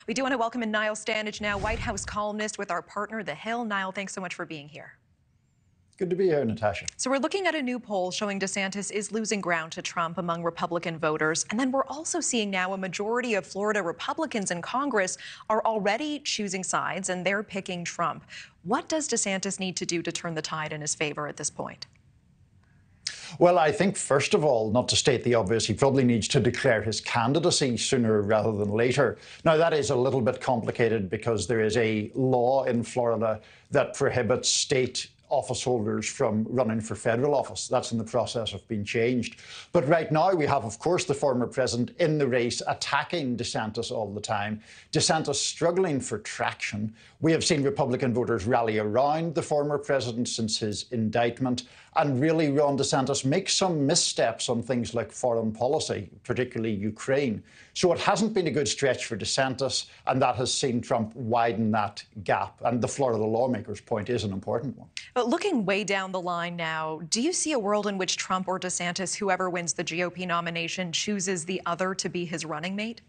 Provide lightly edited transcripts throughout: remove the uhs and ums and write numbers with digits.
We do want to welcome in Niall Stanage now, White House columnist with our partner, The Hill. Niall, thanks so much for being here. Good to be here, Natasha. So we're looking at a new poll showing DeSantis is losing ground to Trump among Republican voters. And then we're also seeing now a majority of Florida Republicans in Congress are already choosing sides and they're picking Trump. What does DeSantis need to do to turn the tide in his favor at this point? Well, I think, first of all, not to state the obvious, he probably needs to declare his candidacy sooner rather than later. Now, that is a little bit complicated because there is a law in Florida that prohibits state office holders from running for federal office. That's in the process of being changed. But right now we have, of course, the former president in the race attacking DeSantis all the time. DeSantis struggling for traction. We have seen Republican voters rally around the former president since his indictment. And really, Ron DeSantis makes some missteps on things like foreign policy, particularly Ukraine. So it hasn't been a good stretch for DeSantis, and that has seen Trump widen that gap. And the Florida lawmakers' point is an important one. But looking way down the line now, do you see a world in which Trump or DeSantis, whoever wins the GOP nomination, chooses the other to be his running mate?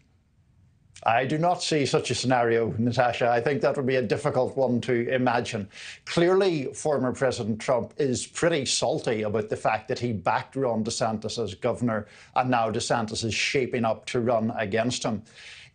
I do not see such a scenario, Natasha. I think that would be a difficult one to imagine. Clearly, former President Trump is pretty salty about the fact that he backed Ron DeSantis as governor, and now DeSantis is shaping up to run against him.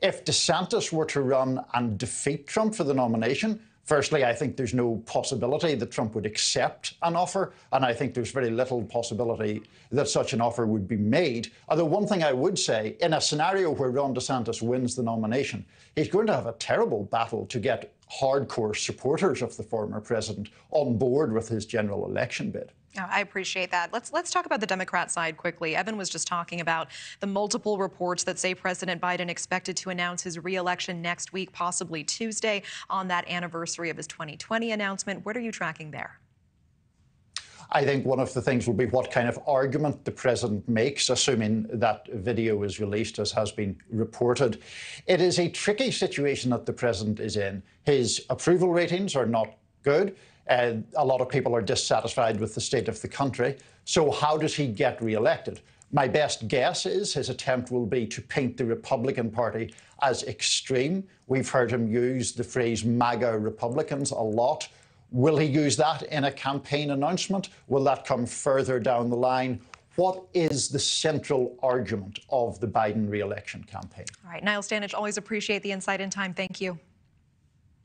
If DeSantis were to run and defeat Trump for the nomination, firstly, I think there's no possibility that Trump would accept an offer, and I think there's very little possibility that such an offer would be made. Although one thing I would say, in a scenario where Ron DeSantis wins the nomination, he's going to have a terrible battle to get hardcore supporters of the former president on board with his general election bid. Oh, I appreciate that. Let's talk about the Democrat side quickly. Evan was just talking about the multiple reports that say President Biden expected to announce his re-election next week, possibly Tuesday, on that anniversary of his 2020 announcement. What are you tracking there? I think one of the things will be what kind of argument the president makes, assuming that video is released, as has been reported. It is a tricky situation that the president is in. His approval ratings are not good. A lot of people are dissatisfied with the state of the country. So how does he get re-elected? My best guess is his attempt will be to paint the Republican Party as extreme. We've heard him use the phrase MAGA Republicans a lot. Will he use that in a campaign announcement? Will that come further down the line? What is the central argument of the Biden re-election campaign? All right, Niall Stanage, always appreciate the insight and time. Thank you.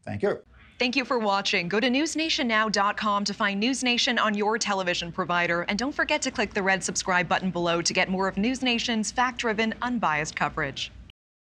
Thank you. Thank you for watching. Go to newsnationnow.com to find News Nation on your television provider. And don't forget to click the red subscribe button below to get more of News Nation's fact-driven, unbiased coverage.